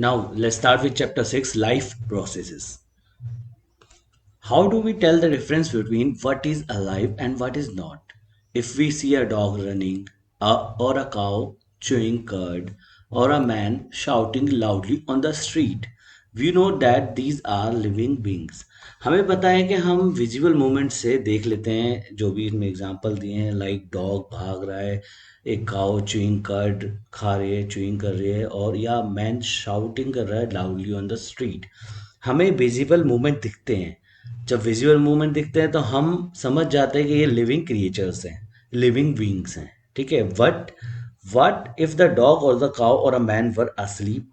Now, let's start with chapter 6, life processes. How do we tell the difference between what is alive and what is not? If we see a dog running, or a cow chewing cud, or a man shouting loudly on the street, we know that these are living beings. हमें पता है कि हम visual movement से देख लेते हैं जो भी इसमें एग्जांपल दिए हैं, लाइक डॉग भाग रहा है, एक काउ च्यूइंग कर्ड खा रही है, च्यूइंग कर रही है, और या मैन शाउटिंग कर रहा है लाउडली ऑन द स्ट्रीट। हमें विजिबल मूवमेंट दिखते हैं। जब विजुअल मूवमेंट दिखते हैं तो हम समझ जाते हैं कि ये लिविंग क्रिएचर्स हैं, लिविंग बींग्स हैं। ठीक है, वट इफ द डॉग और द काउ और a man were asleep,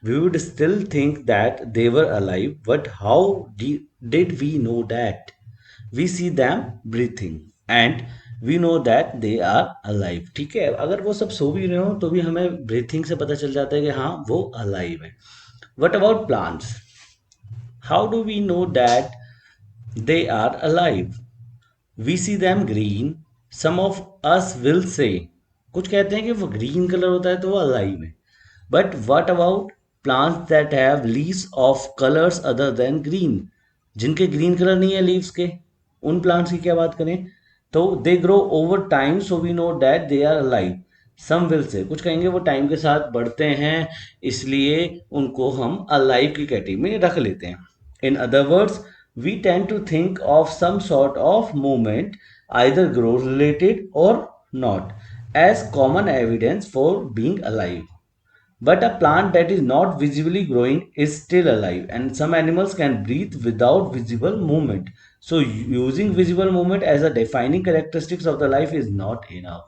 we would still think that they were alive, but how did we know that? We see them breathing and we know that they are alive। ठीक है, अगर वो सब सो भी रहे हो तो भी हमें ब्रीथिंग से पता चल जाता है कि हाँ वो अलाइव है। What about plants? How do we know that they are alive? We see them green. Some of us will say, कुछ कहते हैं कि वो ग्रीन कलर होता है तो वो अलाइव है। But what about plants that have leaves of colours other than green? जिनके ग्रीन कलर नहीं है लीव्स के, उन प्लांट्स की क्या बात करें? तो they grow over time, so we know that they are alive. Some will say, कुछ कहेंगे वो टाइम के साथ बढ़ते हैं, इसलिए उनको हम अलाइव की कैटेगरी में रख लेते हैं। In other words, we tend to think of some sort of movement, either growth related or not, as common evidence for being alive. But a plant that is not visibly growing is still alive, and some animals can breathe without visible movement. So, using visible movement as a defining characteristics of the life is not enough.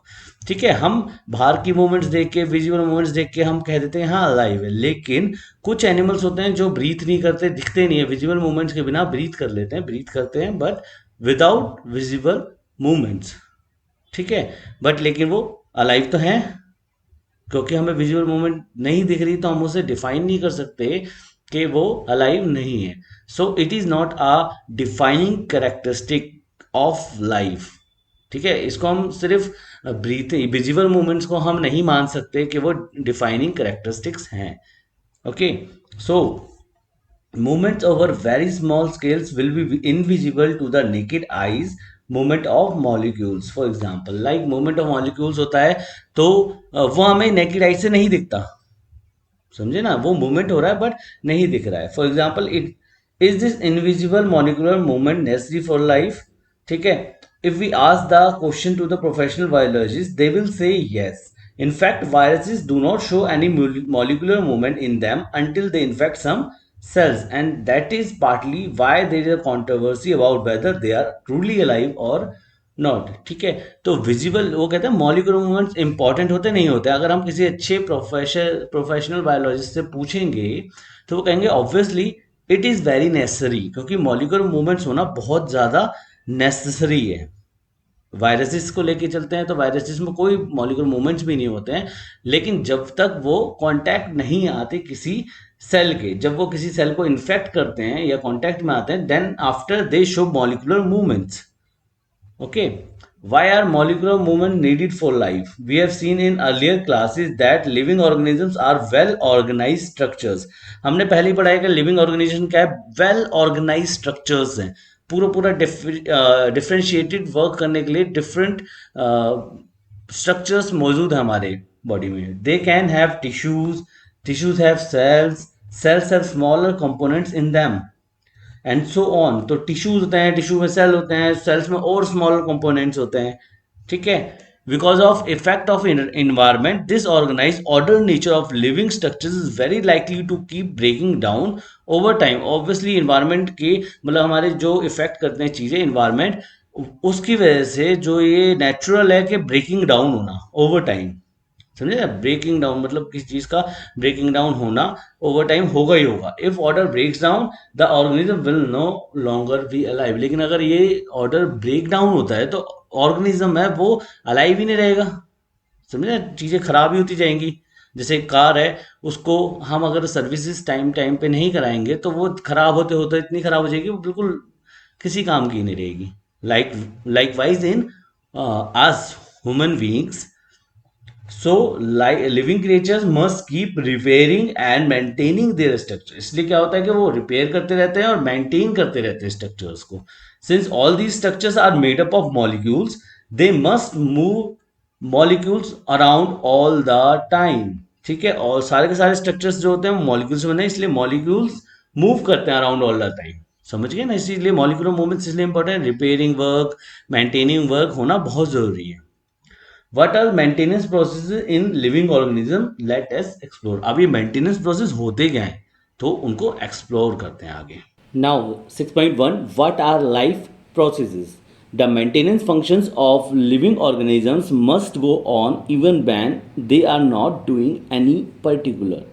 ठीक है, हम बाहर की movements देख के, visual movements देख के हम कह देते हैं हाँ अलाइव है, लेकिन कुछ एनिमल्स होते हैं जो ब्रीथ नहीं करते, दिखते नहीं है, विजुअल मूवमेंट्स के बिना ब्रीथ कर लेते हैं, ब्रीथ करते हैं बट विदाउट विजिबल मूवमेंट्स। ठीक है, बट लेकिन वो अलाइव तो हैं, क्योंकि हमें विजुअल मूवमेंट नहीं दिख रही तो हम उसे डिफाइन नहीं कर सकते कि वो अलाइव नहीं है। So it is not a defining characteristic of life. ठीक है, इसको हम सिर्फ ब्रीथ विजुअल मूवमेंट्स को हम नहीं मान सकते कि वो डिफाइनिंग कैरेक्टरिस्टिक्स हैं। Okay, so movements over very small scales will be invisible to the naked eyes। movement of molecules, for example, like movement of molecules होता है तो वो हमें naked eye से नहीं दिखता। समझे ना, वो मूवमेंट हो रहा है बट नहीं दिख रहा है। For example, it is this invisible molecular movement necessary for life? ठीक है, if we ask the question to the professional biologist, they will say yes। In fact, viruses do not show any molecular movement in them until they infect some cells, and that is partly why there is a controversy about whether they are truly alive or not. ठीक है, तो visible, वो कहते हैं molecular movements important होते नहीं होते। अगर हम किसी अच्छे प्रोफेशनल बायोलॉजिस्ट से पूछेंगे तो वो कहेंगे obviously it is very necessary, क्योंकि मॉलिक्यूलर मूवमेंट्स होना बहुत ज़्यादा नेसेसरी है। वायरसेस को लेके चलते हैं तो वायरसेस में कोई मॉलिक्यूलर मूवमेंट्स भी नहीं होते हैं, लेकिन जब तक वो कांटेक्ट नहीं आते किसी सेल के, जब वो किसी सेल को इन्फेक्ट करते हैं या कांटेक्ट में आते हैं, then after they show molecular movements. Okay, why are molecular movement needed for life? We have seen in earlier classes that living organisms are well organized structures। हमने पहले ही पढ़ा है कि लिविंग ऑर्गेनाइजेशन क्या है, वेल ऑर्गेनाइज्ड स्ट्रक्चर्स हैं। पूरा पूरा डिफरेंशिएटेड वर्क करने के लिए डिफरेंट स्ट्रक्चर्स मौजूद है हमारे बॉडी में। They can have tissues, tissues have cells, cells have smaller components in them and so on. तो टिश्यूज होते हैं, टिश्यू में सेल होते हैं, सेल्स में और स्मॉलर कंपोनेंट्स होते हैं। ठीक है, because of effect of environment, this organise order nature of living structures is very likely to keep breaking down over time. Obviously environment के मतलब हमारे जो इफेक्ट करते हैं चीज़ें इन्वायरमेंट, उसकी वजह से जो ये नेचुरल है कि ब्रेकिंग डाउन होना ओवर टाइम। समझे ना, ब्रेकिंग डाउन मतलब किसी चीज का ब्रेकिंग डाउन होना ओवर टाइम होगा ही होगा। If order breaks down, the organism will no longer be alive. लेकिन अगर ये ऑर्डर ब्रेक डाउन होता है तो ऑर्गेनिज्म है वो अलाइव ही नहीं रहेगा। समझे ना, चीजें खराब ही होती जाएंगी। जैसे कार है, उसको हम अगर सर्विसेज टाइम टाइम पे नहीं कराएंगे तो वो खराब होते होते इतनी खराब हो जाएगी वो बिल्कुल किसी काम की नहीं रहेगी। Like like wise in us human beings, so living creatures must keep repairing and maintaining their structure. इसलिए क्या होता है कि वो रिपेयर करते रहते हैं और मेंटेन करते रहते हैं स्ट्रक्चर्स को। Since all these structures are made up of molecules, they must move molecules around all the time. ठीक है, और सारे के सारे स्ट्रक्चर्स जो होते हैं वो मॉलिक्यूल्स बने, इसलिए मॉलिक्यूल्स मूव करते हैं अराउंड ऑल द टाइम। समझ गए ना, इसीलिए मॉलिक्यूलर मूवमेंट्स इसलिए important, repairing work, maintaining work होना बहुत जरूरी है। What are maintenance processes in living organism? Let us explore. अब ये मेंटेनेंस प्रोसेस होते क्या हैं, तो उनको एक्सप्लोर करते हैं आगे। Now 6.1, what are life processes? The maintenance functions of living organisms must go on even when they are not doing any particular.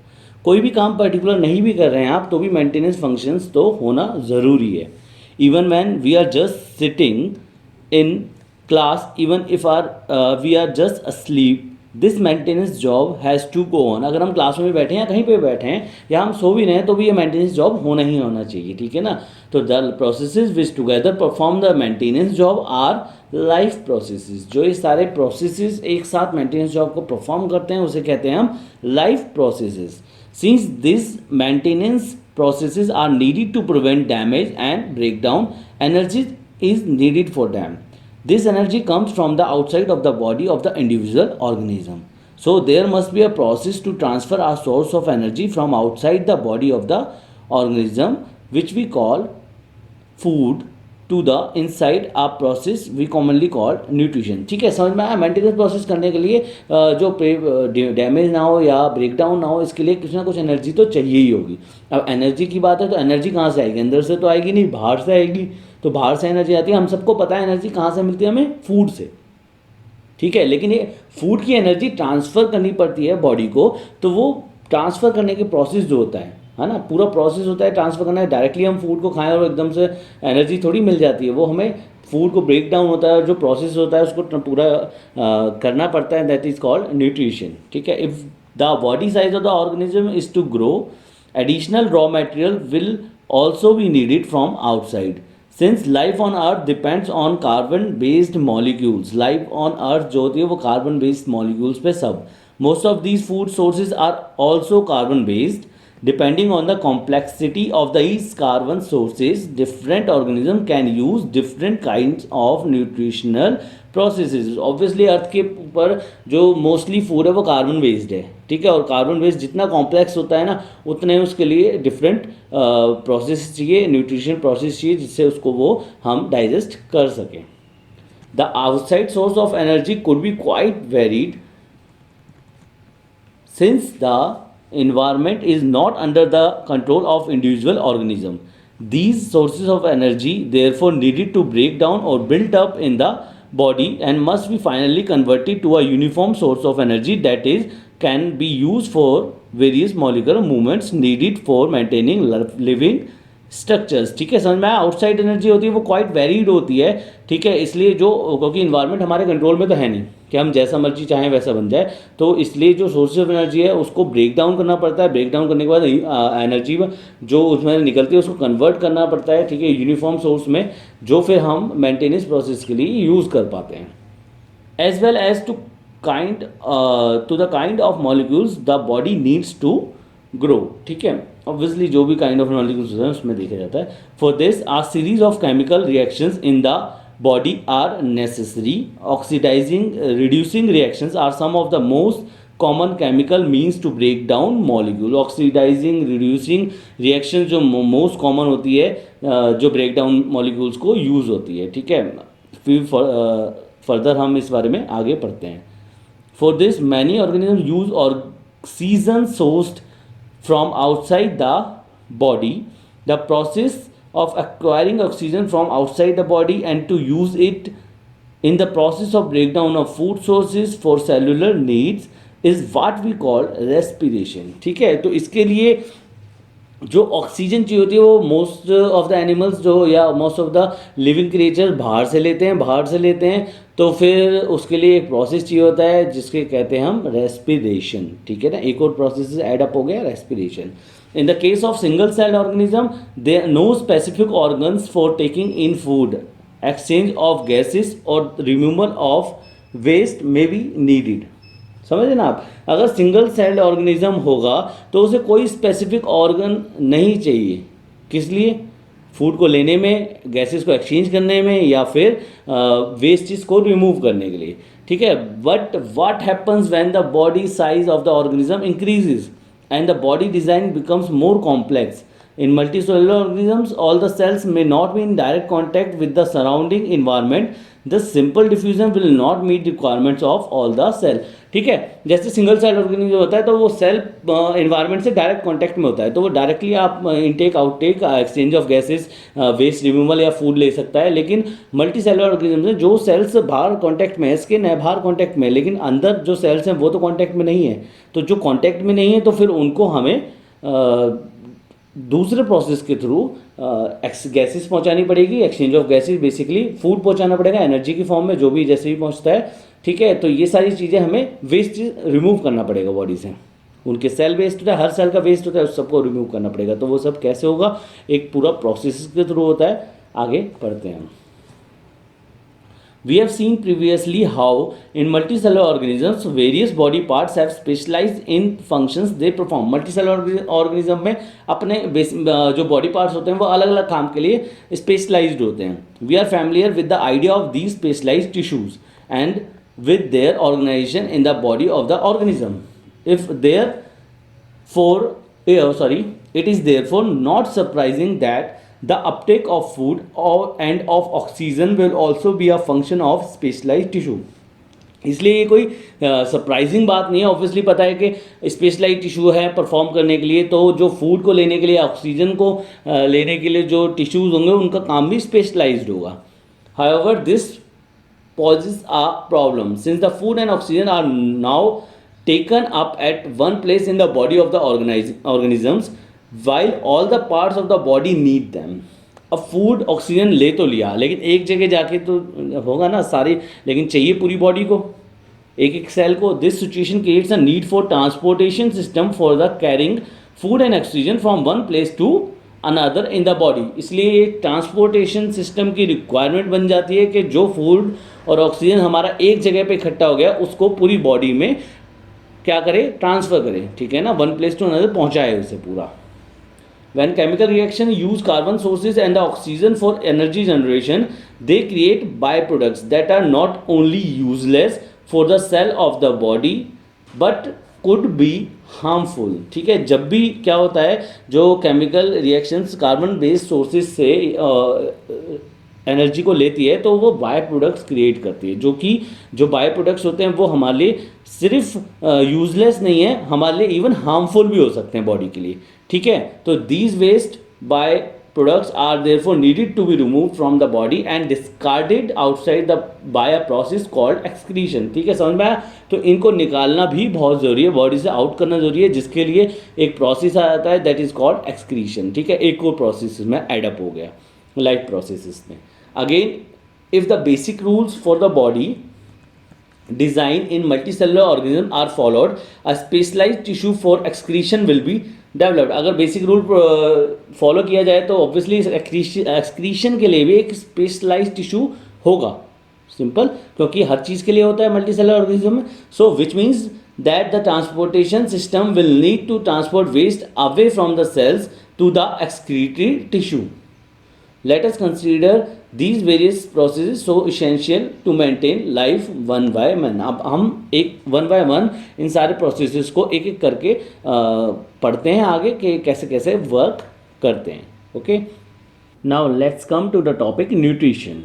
कोई भी काम पर्टिकुलर नहीं भी कर रहे हैं आप, तो भी मेंटेनेंस फंक्शंस तो होना ज़रूरी है। Even when we are just sitting in class, even if we are just asleep, this maintenance job has to go on. अगर हम क्लास में बैठे हैं या कहीं पे बैठे हैं या हम सो भी रहे हैं, तो भी ये मेंटेनेंस जॉब होना ही होना चाहिए। ठीक है ना, तो the processes which together perform the maintenance job our life processes. जो ये सारे प्रोसेसेस एक साथ मेंटेनेंस जॉब को परफॉर्म करते हैं, उसे कहते हैं हम life processes. Since this maintenance processes are needed to prevent damage and breakdown, energy is needed for them. This energy comes from the outside of the body of the individual organism. So there must be a process to transfer a source of energy from outside the body of the organism, which we call food, to the inside a process we commonly call nutrition. ठीक है, समझ में आया। Maintenance process करने के लिए जो damage ना हो या ब्रेकडाउन ना हो, इसके लिए कुछ ना कुछ एनर्जी तो चाहिए ही होगी। अब एनर्जी की बात है तो एनर्जी कहाँ से आएगी? अंदर से तो आएगी नहीं, बाहर से आएगी। तो बाहर से एनर्जी आती है, हम सबको पता है एनर्जी कहाँ से मिलती है हमें, फूड से। ठीक है, लेकिन ये फूड की एनर्जी ट्रांसफ़र करनी पड़ती है बॉडी को, तो वो ट्रांसफ़र करने के प्रोसेस जो होता है ना, पूरा प्रोसेस होता है ट्रांसफ़र करना है। डायरेक्टली हम फूड को खाएं और एकदम से एनर्जी थोड़ी मिल जाती है, वो हमें फूड को ब्रेक डाउन होता है, जो प्रोसेस होता है उसको पूरा करना पड़ता है, दैट इज़ कॉल्ड न्यूट्रिशन। ठीक है, if the body size of the organism is to grow, additional raw material will also be needed from outside. Since life on earth depends on carbon based molecules, life on earth जो होती है वो carbon based molecules पे सब। Most of these food sources are also carbon based. Depending on the complexity of these carbon sources, different organisms can use different kinds of nutritional processes. Obviously अर्थ के ऊपर जो mostly food है वो carbon based है। ठीक है, और carbon based जितना कॉम्प्लेक्स होता है ना, उतने उसके लिए डिफरेंट प्रोसेस चाहिए, न्यूट्रिशन प्रोसेस चाहिए, जिससे उसको वो हम डाइजेस्ट कर सकें। The outside source of energy could be quite varied since the environment is not under the control of individual organism. These sources of energy therefore needed to break down or build up in the body and must be finally converted to a uniform source of energy that is can be used for various molecular movements needed for maintaining living structures. ठीक है, समझ में आया। Outside energy होती है वो quite varied होती है। ठीक है, इसलिए जो, क्योंकि इन्वायरमेंट हमारे कंट्रोल में तो है नहीं कि हम जैसा मर्जी चाहें वैसा बन जाए, तो इसलिए जो सोर्स ऑफ एनर्जी है उसको ब्रेक डाउन करना पड़ता है। ब्रेक डाउन करने के बाद एनर्जी जो उसमें निकलती है उसको कन्वर्ट करना पड़ता है। ठीक है, यूनिफॉर्म सोर्स में, जो फिर हम मेंटेनेंस प्रोसेस के लिए यूज़ कर पाते हैं। As well as to the kind of molecules the body needs to grow. ठीक है, ऑब्वियसली जो भी काइंड ऑफ मॉलिक्यूल्स होते हैं उसमें देखा जाता है। For this R series of chemical reactions in the body are necessary. Oxidizing, reducing reactions are some of the most common chemical means to break down molecule. Oxidizing, reducing reactions जो most common होती है, जो break down molecules को use होती है। ठीक है, फिर further हम इस बारे में आगे पढ़ते हैं। For this many organisms use oxygen sourced from outside the body. The process of acquiring oxygen from outside the body and to use it in the process of breakdown of food sources for cellular needs is what we call respiration. ठीक है, तो इसके लिए जो oxygen चाहिए होती है वो मोस्ट ऑफ द एनिमल्स जो या most of the living creature बाहर से लेते हैं। तो फिर उसके लिए एक प्रोसेस चाहिए होता है जिसके कहते हैं हम रेस्पिरेशन। ठीक है ना, एक और प्रोसेस ऐड अप हो गया, respiration. In the case of single-celled organism, there are no specific organs for taking in food. Exchange of gases or removal of waste may be needed. समझे ना आप। अगर सिंगल सेल्ड ऑर्गेनिज्म होगा तो उसे कोई स्पेसिफिक ऑर्गन नहीं चाहिए, किस लिए, फूड को लेने में, गैसेस को एक्सचेंज करने में, या फिर वेस्टेज को रिमूव करने के लिए, ठीक है। But what happens when the body size of the organism increases and the body design becomes more complex. In multicellular organisms, all the cells may not be in direct contact with the surrounding environment. The simple diffusion will not meet requirements of all the cell. ठीक है, जैसे single cell organism होता है तो वो cell environment से direct contact में होता है, तो वो डायरेक्टली आप intake outtake exchange of gases waste removal या फूड ले सकता है। लेकिन मल्टी सेलुलर ऑर्गेनिज्म में जो सेल्स बाहर कांटेक्ट में है, स्किन है बाहर कांटेक्ट में, लेकिन अंदर जो सेल्स हैं वो तो कांटेक्ट में नहीं है। तो जो कांटेक्ट में नहीं है तो फिर उनको हमें दूसरे प्रोसेस के थ्रू गैसेस पहुंचानी पड़ेगी, exchange of gases, basically food पहुंचाना पड़ेगा एनर्जी की फॉर्म में, जो भी जैसे भी पहुंचता है, ठीक है। तो ये सारी चीज़ें हमें वेस्ट रिमूव करना पड़ेगा बॉडी से, उनके सेल वेस्ट होता है, हर सेल का वेस्ट होता है, उस सबको रिमूव करना पड़ेगा। तो वो सब कैसे होगा, एक पूरा प्रोसेस के थ्रू होता है। आगे पढ़ते हैं। We have seen previously how in multicellular organisms various body parts have specialized in functions they perform. Multicellular organism में अपने जो body parts होते हैं वो अलग अलग काम के लिए specialized होते हैं. We are familiar with the idea of these specialized tissues and with their organization in the body of the organism. It is therefore not surprising that the uptake of food and of oxygen will also be a function of specialized tissue. इसलिए ये कोई surprising बात नहीं है। Obviously पता है कि specialise tissue है परफॉर्म करने के लिए, तो जो फूड को लेने के लिए, ऑक्सीजन को लेने के लिए जो टिश्यूज होंगे उनका काम भी स्पेशलाइज्ड होगा। However this poses a problem since the food and oxygen are now taken up at one place in the body of the organisms while all the parts of the body need them. अब food oxygen ले तो लिया, लेकिन एक जगह जाके तो होगा ना सारी, लेकिन चाहिए पूरी बॉडी को, एक एक सेल को। This situation creates a need for transportation system for the carrying food and oxygen from one place to another in the body. इसलिए ट्रांसपोर्टेशन सिस्टम की रिक्वायरमेंट बन जाती है कि जो फूड और ऑक्सीजन हमारा एक जगह पे इकट्ठा हो गया उसको पूरी बॉडी में क्या करे, ट्रांसफ़र करे, ठीक है ना, वन प्लेस टू अनदर पहुँचाए उसे पूरा। When chemical reaction use carbon sources and the oxygen for energy generation, they create byproducts that are not only useless for the cell of the body but could be harmful. ठीक है, जब भी क्या होता है, जो chemical reactions carbon based sources से energy को लेती है तो वो बाय प्रोडक्ट्स क्रिएट करती है, जो कि जो बाय प्रोडक्ट्स होते हैं वो हमारे लिए सिर्फ यूजलेस नहीं है, हमारे लिए इवन हार्मफुल भी हो सकते हैं बॉडी के लिए, ठीक है। तो these waste by products are therefore needed to be remove from the body and discarded outside the by a process called excretion. ठीक है, समझ में आया। तो इनको निकालना भी बहुत ज़रूरी है, बॉडी से आउट करना ज़रूरी है, जिसके लिए एक प्रोसेस आ जाता है दैट इज कॉल्ड एक्सक्रीशन। ठीक है, एक और प्रोसेस में एडअप हो गया लाइफ प्रोसेस में। Again if the basic rules for the body design in multicellular organism are followed, a specialized tissue for excretion will be developed. अगर बेसिक रूल फॉलो किया जाए तो ऑब्वियसली एक्सक्रीशन के लिए भी एक स्पेशलाइज्ड टिश्यू होगा, सिंपल, क्योंकि हर चीज़ के लिए होता है मल्टीसेलुलर ऑर्गेनिज्म में। So which means that the transportation system will need to transport waste away from the cells to the excretory tissue. Let us consider these various processes so essential to maintain life one by one. अब हम एक one by one in सारे processes को एक एक करके पढ़ते हैं आगे कि कैसे कैसे वर्क करते हैं. Okay, now let's come to the topic nutrition.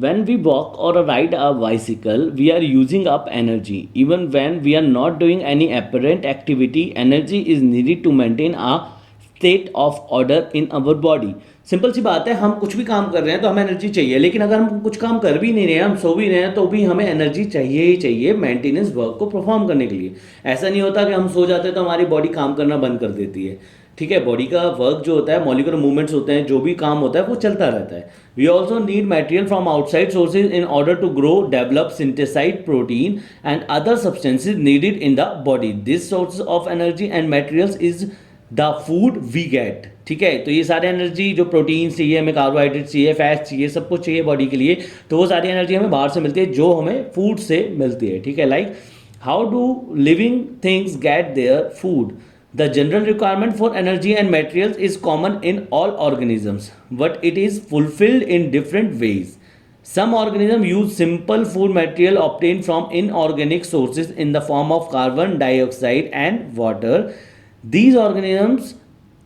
When we walk or ride a bicycle, we are using up energy. Even when we are not doing any apparent activity, energy is needed to maintain a state of order in our body. Simple सी बात है, हम कुछ भी काम कर रहे हैं तो हमें एनर्जी चाहिए, लेकिन अगर हम कुछ काम कर भी नहीं रहे हैं, हम सो भी रहे हैं, तो भी हमें एनर्जी चाहिए ही चाहिए मेंटेनेंस वर्क को परफॉर्म करने के लिए. ऐसा नहीं होता कि हम सो जाते हैं तो हमारी बॉडी काम करना बंद कर देती है. ठीक है, बॉडी का वर्क जो होता है, मॉलिक्यूलर मूवमेंट्स होते हैं, जो भी काम होता है वो चलता रहता है. We also need material from outside sources in order to grow, develop, synthesise protein and other substances needed in the body. This sources of energy and materials is the food we get. ठीक है, तो ये सारे energy जो protein चाहिए, हमें carbohydrate चाहिए, fat चाहिए, सब कुछ चाहिए बॉडी के लिए, तो वो सारी एनर्जी हमें बाहर से मिलती है, जो हमें फूड से मिलती है. ठीक है, like How do living things get their food? The general requirement for energy and materials is common in all organisms, but it is fulfilled in different ways. Some organisms use simple food material obtained from inorganic sources in the form of carbon dioxide and water. These organisms,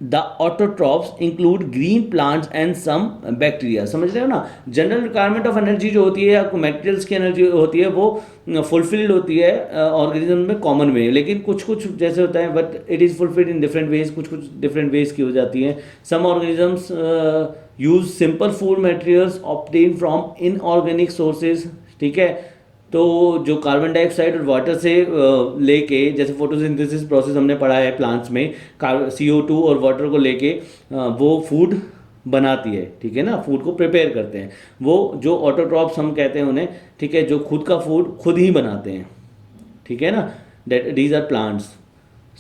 the autotrophs, include green plants and some bacteria. समझ रहे हो ना, general requirement of energy जो होती है या materials की energy होती है वो फुलफिल्ड होती है ऑर्गेनिज्म में कॉमन वे, लेकिन कुछ कुछ जैसे होता है but it is fulfilled in different ways, कुछ कुछ डिफरेंट वेज की हो जाती हैं. Some organisms use simple food materials obtain from inorganic sources. ठीक है, तो जो कार्बन डाइऑक्साइड और वाटर से लेके, जैसे फोटोसिंथेसिस प्रोसेस हमने पढ़ा है प्लांट्स में, CO2 और वाटर को लेके वो फूड बनाती है. ठीक है ना, फूड को प्रिपेयर करते हैं. वो जो ऑटोट्रॉप्स हम कहते हैं उन्हें, ठीक है, जो खुद का फूड खुद ही बनाते हैं. ठीक है ना, that these are plants.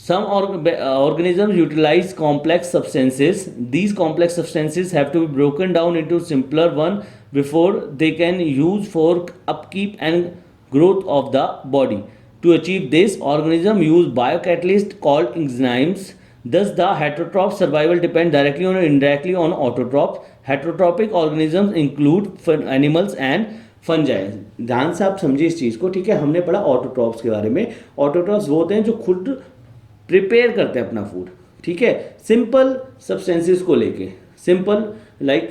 Some organisms utilize complex substances. These complex substances have to be broken down into simpler one before they can use for upkeep and growth of the body. To achieve this, organisms use biocatalysts called enzymes. Thus, the heterotroph survival depends directly or indirectly on autotrophs. Heterotrophic organisms include animals and fungi. ध्यान से आप समझिए इस चीज़ को. ठीक है, हमने पढ़ा ऑटोट्रॉप्स के बारे में. ऑटोट्रॉप्स वो होते हैं जो खुद प्रिपेयर करते हैं अपना फूड. ठीक है, सिंपल सब्सटेंसेस को लेके, सिंपल लाइक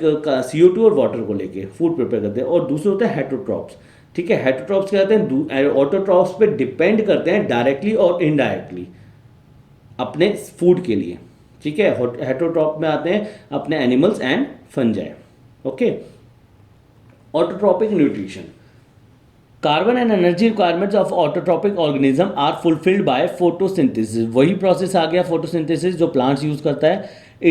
CO2 और वाटर को लेके फूड प्रिपेयर करते हैं. और दूसरे होते हैं हेटरोट्रॉप्स. ठीक है, हेटरोट्रॉप्स क्या कहते हैं, ऑटोट्रॉप्स पे डिपेंड करते हैं डायरेक्टली और इनडायरेक्टली अपने फूड के लिए. ठीक है, हेटरोट्रॉप में आते हैं अपने animals and fungi. Okay, autotrophic nutrition. Carbon and energy requirements of autotrophic organism are fulfilled by photosynthesis. वही process आ गया photosynthesis जो plants use करता है.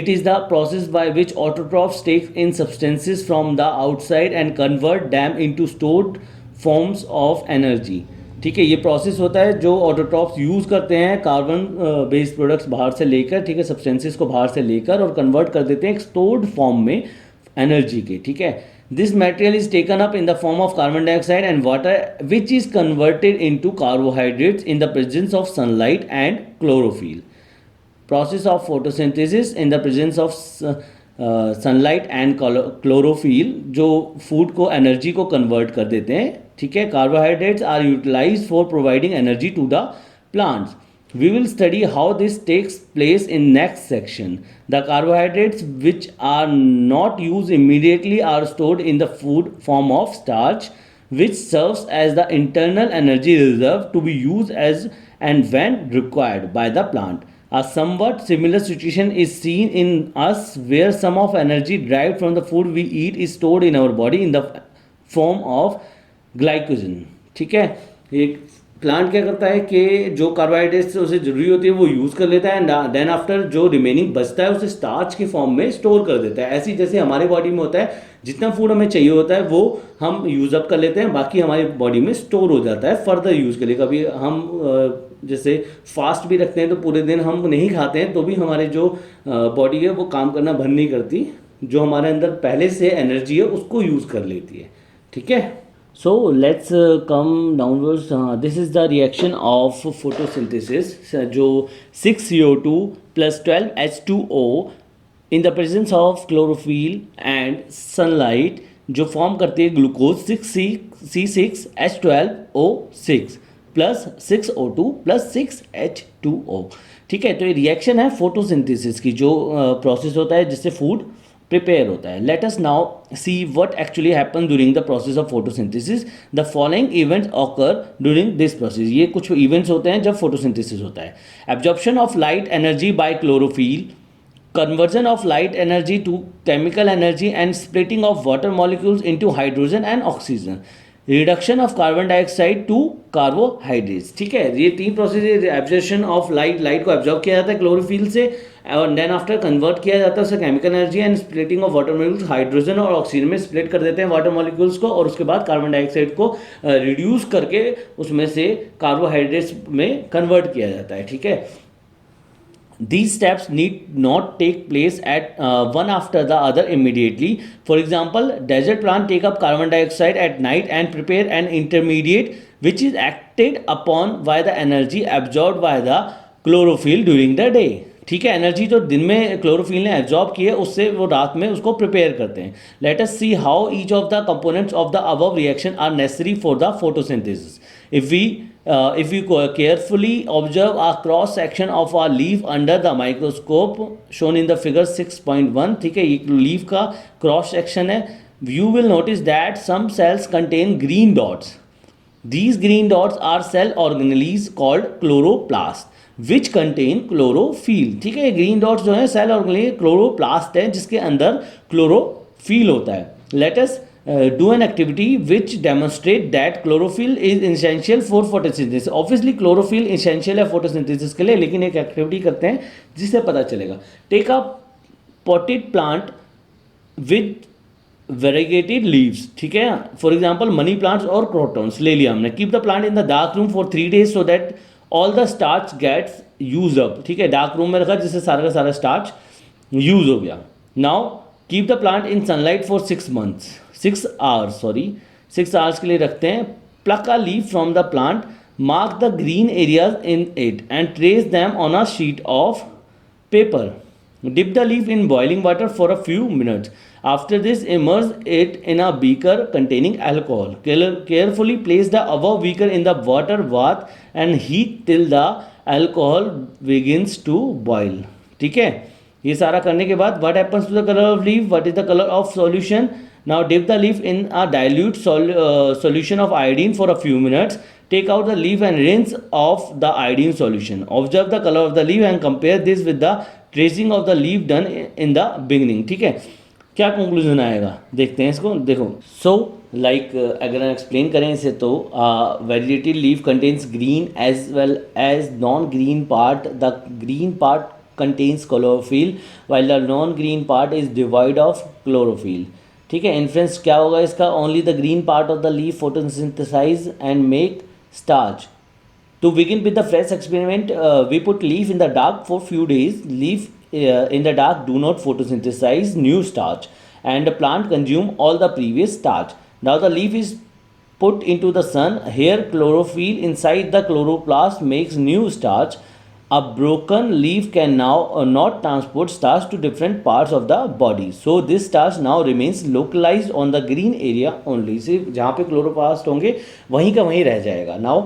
It is the process by which autotrophs take in substances from the outside and convert them into stored forms of energy. ठीक है, ये process होता है जो ऑटोट्रॉप्स यूज़ करते हैं कार्बन बेस्ड प्रोडक्ट्स बाहर से लेकर. ठीक है, सब्सटेंसेस को बाहर से लेकर और कन्वर्ट कर देते हैं एक स्टोर्ड फॉर्म में एनर्जी के. ठीक है, this material is taken up in the form of carbon dioxide and water, which is converted into carbohydrates in the presence of sunlight and chlorophyll. Process of photosynthesis in the presence of sunlight and chlorophyll जो food को energy को convert कर देते हैं. ठीक है, carbohydrates are utilised for providing energy to the plants. We will study how this takes place in next section. The carbohydrates which are not used immediately are stored in the food form of starch, which serves as the internal energy reserve to be used as and when required by the plant. A somewhat similar situation is seen in us, where some of energy derived from the food we eat is stored in our body in the form of glycogen. ठीक है, एक plant क्या करता है कि जो carbohydrates उसे जरूरी होती है वो यूज़ कर लेता है एंड देन आफ्टर जो रिमेनिंग बचता है उसे स्टार्च के फॉर्म में स्टोर कर देता है. ऐसी जैसे हमारे बॉडी में होता है, जितना फूड हमें चाहिए होता है वो हम यूज़ अप कर लेते हैं, बाकी हमारी बॉडी में स्टोर हो जाता है फर्दर यूज़ के लिए. कभी हम जैसे फास्ट भी रखते हैं तो पूरे दिन हम नहीं खाते हैं तो भी हमारे जो बॉडी है वो काम करना बंद नहीं करती, जो हमारे अंदर पहले से एनर्जी है उसको यूज़ कर लेती है. ठीक है, so let's come downwards. This is the reaction of photosynthesis. जो 6CO2 plus 12H2O in the presence of chlorophyll and sunlight जो फॉर्म करती है glucose 6C6H12O6 plus 6O2 plus 6H2O. ठीक है, तो ये रिएक्शन है फोटोसिंथेसिस की, जो प्रोसेस होता है जिससे फूड प्रिपेयर होता है. Let us now see what actually happen during the process of photosynthesis. The following events occur during this process. ये कुछ इवेंट्स होते हैं जब फोटोसिंथेसिस होता है. Absorption of light energy by chlorophyll, conversion of light energy to chemical energy and splitting of water molecules into hydrogen and oxygen, reduction of carbon dioxide to carbohydrates. ठीक है, ये तीन प्रोसेस. एब्जॉर्प्शन ऑफ लाइट को absorb किया जाता है chlorophyll से और देन आफ्टर कन्वर्ट किया जाता है उसे chemical energy and splitting of water molecules, hydrogen और ऑक्सीजन में स्प्लिट कर देते हैं वाटर मॉलिक्यूल्स को, और उसके बाद कार्बन डाइऑक्साइड को रिड्यूस करके उसमें से कार्बोहाइड्रेट्स में कन्वर्ट किया जाता है. ठीक है, these steps need not take place at one after the other immediately. For example, desert plant take up carbon dioxide at night and prepare an intermediate which is acted upon by the energy absorbed by the chlorophyll during the day. ठीक है, energy जो दिन में chlorophyll ने absorb की है उससे वो रात में उसको प्रिपेयर करते हैं. Let us see how each of the components of the above reaction are necessary for the photosynthesis. If we carefully observe a cross section of a leaf under the microscope shown in the figure 6.1, ठीक है, ये leaf का cross section है, you will notice that some cells contain green dots. These green dots are cell organelles called chloroplast which contain chlorophyll. ठीक है, green dots जो है cell organelle chloroplast है जिसके अंदर क्लोरोफिल होता है. Let us do an activity which demonstrate that chlorophyll is essential for photosynthesis. Obviously chlorophyll essential है photosynthesis के लिए, लेकिन एक एक्टिविटी करते हैं जिससे पता चलेगा. Take a potted plant with variegated leaves. ठीक है, फॉर एग्जाम्पल मनी प्लांट्स और क्रोटॉन्स ले लिया हमने. Keep the plant in the dark room for 3 days so that all the starch gets use up. ठीक है, डार्क रूम में रखा जिससे सारा का सारा स्टार्च यूज हो गया. Now keep the plant in sunlight for 6 months, 6 hours, 6 hours के लिए रखते हैं. Pluck a leaf from the plant, mark the green areas in it and trace them on a sheet of paper. Dip the leaf in boiling water for a few minutes. After this, immerse it in a beaker containing alcohol. Carefully place the above beaker in the water bath and heat till the alcohol begins to boil. ठीक है, ये सारा करने के बाद what happens to the color of leaf? What is the color of solution? Now dip the leaf in a dilute solution of iodine for a few minutes. Take out the leaf and rinse off the iodine solution. Observe the color of the leaf and compare this with the tracing of the leaf done in the beginning. ठीक है, क्या conclusion आएगा देखते हैं इसको. देखो, so like अगर हम एक्सप्लेन करें इसे तो vegetative leaf contains green as well as non green part. The green part contains chlorophyll while the non green part is devoid of chlorophyll. ठीक है, इन्फ्लुएंस क्या होगा इसका? Only the green part of the leaf photosynthesise and make starch. To begin with the fresh experiment, we put leaf in the dark for few days. Leaf in the dark do not photosynthesize new starch and the plant consume all the previous starch. Now the leaf is put into the sun. Here chlorophyll inside the chloroplast makes new starch. A broken leaf can now not transport starch to different parts of the body. So this starch now remains localized on the green area only. सिर्फ जहाँ पे chloroplast होंगे वहीं का वहीं रह जाएगा. Now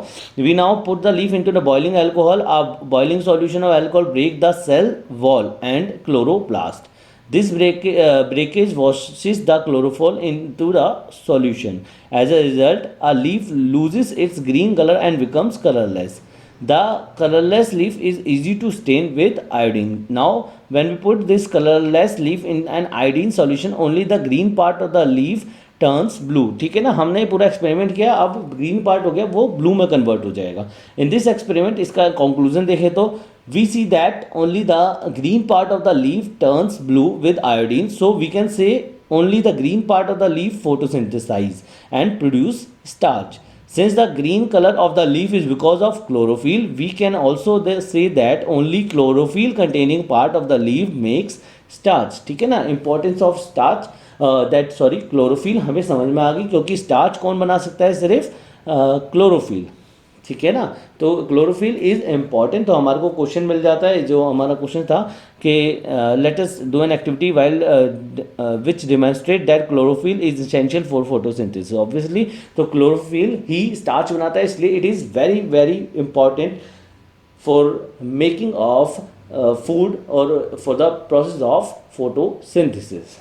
we now put the leaf into the boiling alcohol. A boiling solution of alcohol break the cell wall and chloroplast. This breakage washes the chlorophyll into the solution. As a result, a leaf loses its green color and becomes colorless. The colorless leaf is easy to stain with iodine. Now when we put this colorless leaf in an iodine solution, only the green part of the leaf turns blue. ठीक है ना, हमने पूरा experiment किया, अब green part हो गया वो ब्लू में कन्वर्ट हो जाएगा. इन दिस एक्सपेरिमेंट इसका कंक्लूजन देखें तो we see that only the green part of the leaf turns blue with iodine. So we can say only the green part of the leaf photosynthesize and produce starch. Since the green color of the leaf is because of chlorophyll, we can also say that only chlorophyll containing part of the leaf makes starch. ठीक है ना, importance of starch chlorophyll हमें समझ में आ गई, क्योंकि starch कौन बना सकता है? सिर्फ chlorophyll. ठीक है ना, तो क्लोरोफिल इज इम्पॉर्टेंट. तो हमारे को क्वेश्चन मिल जाता है. जो हमारा क्वेश्चन था कि let us do an activity while which demonstrate that chlorophyll is essential for photosynthesis. Obviously तो क्लोरोफिल ही स्टार्च बनाता है, इसलिए it is very very important for making of food और for the process of photosynthesis.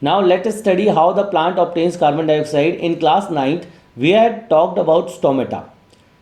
Now let us study how the plant obtains carbon dioxide. In class 9th, we had talked about stomata,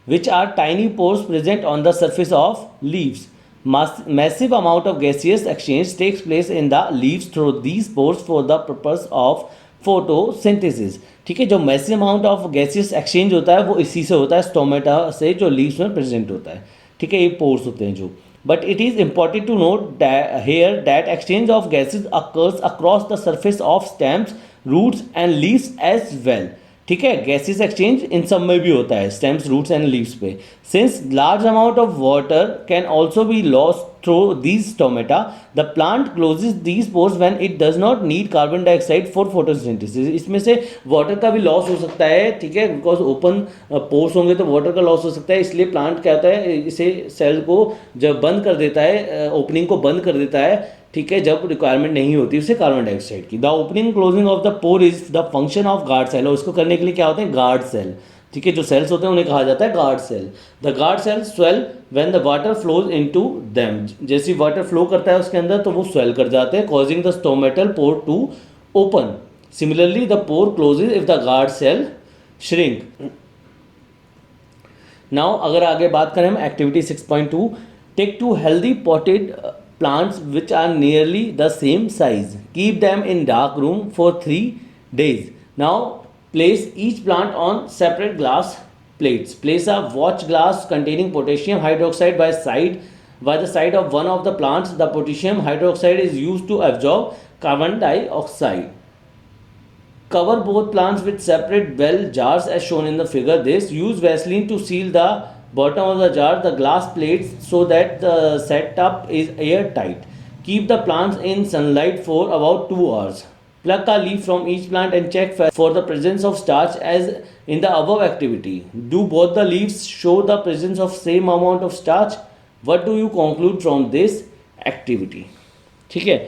which are tiny pores present on the surface of leaves. Massive amount of gaseous exchange takes place in the leaves through these pores for the purpose of photosynthesis. ठीक है, जो massive amount of gaseous exchange होता है वो इसी से होता है, स्टोमेटा से, जो लीव्स में प्रेजेंट होता है. ठीक है, ये पोर्स होते हैं जो. But it is important to note that here that exchange of gases occurs across the surface of stems, roots and leaves as well. ठीक है, gases exchange इन सब में भी होता है, stems, roots and leaves पे. Since large amount of water can also be lost through these stomata. The plant closes these pores when it does not need carbon dioxide for photosynthesis. इसमें से water का भी loss हो सकता है, ठीक है, बिकॉज ओपन पोर्स होंगे तो वाटर का लॉस हो सकता है, इसलिए प्लांट क्या होता है, इसे सेल को जब बंद कर देता है, ओपनिंग को बंद कर देता है, ठीक है, जब रिक्वायरमेंट नहीं होती उसे कार्बन डाइऑक्साइड की. The opening closing of the pore is the function of guard cell, और इसको करने के लिए क्या होते हैं, गार्ड सेल, ठीक है, जो सेल्स होते हैं उन्हें कहा जाता है guard cell. The guard cell swell when the water flows into them, जैसे वाटर फ्लो करता है उसके अंदर तो वो स्वेल कर जाते हैं, causing the stomatal pore to open. Similarly the pore closes if the guard cell shrink. Now अगर आगे बात करें हम activity 6.2, take two healthy potted plants which are nearly the same size, keep them in dark room for 3 days. Now place each plant on separate glass plates. Place a watch glass containing potassium hydroxide by the side of one of the plants. The potassium hydroxide is used to absorb carbon dioxide. Cover both plants with separate well jars as shown in the figure. This use Vaseline to seal the bottom of the jar, the glass plates, so that the setup is airtight. Keep the plants in sunlight for about 2 hours. Pluck a leaf from each plant and check for the presence of starch as in the above activity. Do both the leaves show the presence of same amount of starch? What do you conclude from this activity? ठीक है,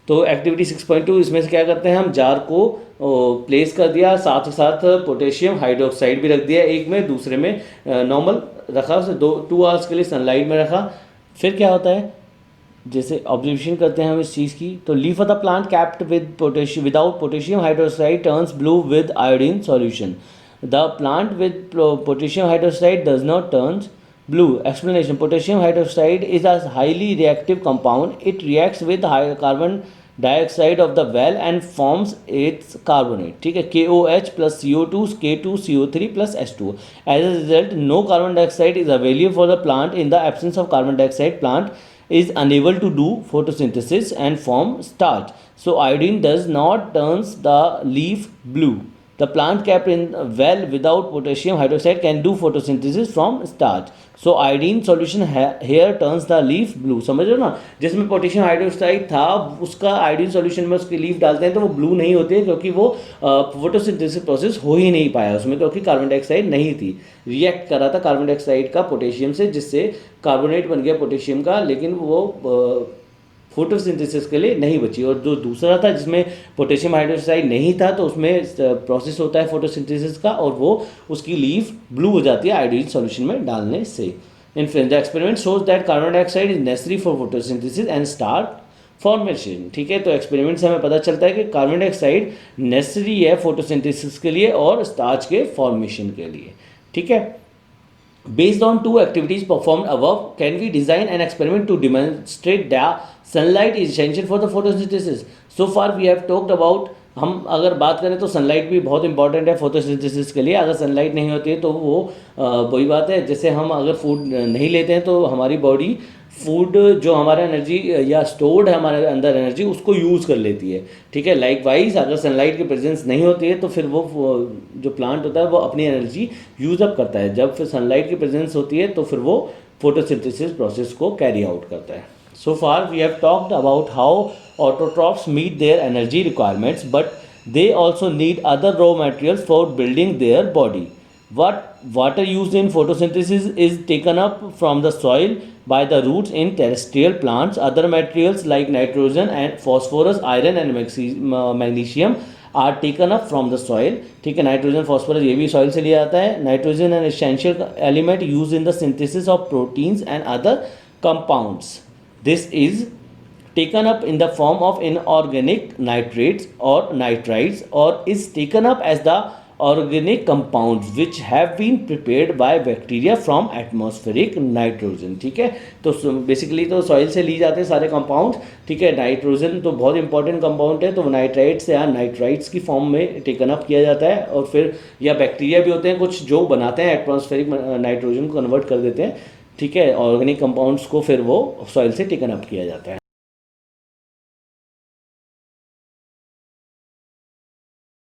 तो activity 6.2 इसमें से क्या करते हैं, हम jar को प्लेस कर दिया, साथ ही साथ पोटेशियम हाइड्रोक्साइड भी रख दिया, एक में दूसरे में नॉर्मल रखा, उसे 2 आवर्स के लिए सनलाइट में रखा. फिर क्या होता है, जैसे ऑब्जर्वेशन करते हैं हम इस चीज़ की, तो leaf of the plant kept without potassium hydroxide turns blue with iodine solution. The plant with potassium hydroxide does not turns blue. Explanation: potassium hydroxide is a highly reactive compound. It reacts with high carbon dioxide of the well and forms its carbonate, ठीक है, KOH plus CO2 K2 CO3 plus H2. As a result, no carbon dioxide is available for the plant. In the absence of carbon dioxide, plant is unable to do photosynthesis and form starch. So iodine does not turns the leaf blue. The plant kept in well without potassium hydroxide can do photosynthesis from starch. So iodine solution here turns the leaf blue. समझ रहे हो ना, जिसमें potassium hydroxide था उसका iodine solution में उसकी leaf डालते हैं तो वो ब्लू नहीं होती है, क्योंकि वो फोटोसिंथेसिस प्रोसेस हो ही नहीं पाया उसमें, क्योंकि कार्बन डाइऑक्साइड नहीं थी, रिएक्ट कर रहा था कार्बन डाइऑक्साइड का पोटेशियम से, जिससे कार्बोनेट बन गया पोटेशियम का, लेकिन वो फोटोसिंथेसिस के लिए नहीं बची. और जो दूसरा था जिसमें पोटेशियम हाइड्रोक्साइड नहीं था तो उसमें प्रोसेस होता है फोटोसिंथेसिस का, और वो उसकी लीफ ब्लू हो जाती है आयोडीन सॉल्यूशन में डालने से. In the experiment shows that carbon dioxide is necessary for photosynthesis and starch formation. ठीक है, तो एक्सपेरिमेंट से हमें पता चलता है कि कार्बन डाइऑक्साइड नेसेसरी है फोटोसिंथेसिस के लिए और स्टार्च के फॉर्मेशन के लिए. ठीक है, based on 2 activities performed above, can we design an experiment to demonstrate that sunlight is essential for the photosynthesis? So far we have talked about, हम अगर बात करें तो सनलाइट भी बहुत इंपॉर्टेंट है फोटोसिंथेसिस के लिए. अगर सनलाइट नहीं होती है तो वो वही बात है, जैसे हम अगर फूड नहीं लेते हैं तो हमारी बॉडी फूड जो हमारा एनर्जी या स्टोर्ड है हमारे अंदर एनर्जी उसको यूज़ कर लेती है. ठीक है, लाइक वाइज अगर सनलाइट की प्रेजेंस नहीं होती है तो फिर वो जो प्लांट होता है वो अपनी एनर्जी यूज़ अप करता है. जब फिर सनलाइट की प्रेजेंस होती है तो फिर वो फोटोसिंथेसिस प्रोसेस को कैरी आउट करता है. So far we have talked about how autotrophs meet their energy requirements, but they also need other raw materials for building their body. What water used in photosynthesis is taken up from the soil by the roots in terrestrial plants. Other materials like nitrogen and phosphorus, iron and magnesium are taken up from the soil. ठीक है, nitrogen phosphorus ये भी soil से लिया जाता है. Nitrogen an essential element use in the synthesis of proteins and other compounds. This is taken up in the form of inorganic nitrates or nitrites, or is taken up as the organic compounds which have been prepared by bacteria from atmospheric nitrogen. ठीक है, तो basically तो soil से ली जाते हैं सारे compounds. ठीक है, नाइट्रोजन तो बहुत इंपॉर्टेंट कंपाउंड है, तो वो नाइट्राइट्स या नाइट्राइट्स की फॉर्म में टेकन अप किया जाता है, और फिर या बैक्टीरिया भी होते हैं कुछ जो बनाते हैं एटमॉस्फेरिक नाइट्रोजन को कन्वर्ट कर देते हैं. ठीक है, ऑर्गेनिक कंपाउंड्स को फिर वो सॉइल से टेकन अप किया जाता है.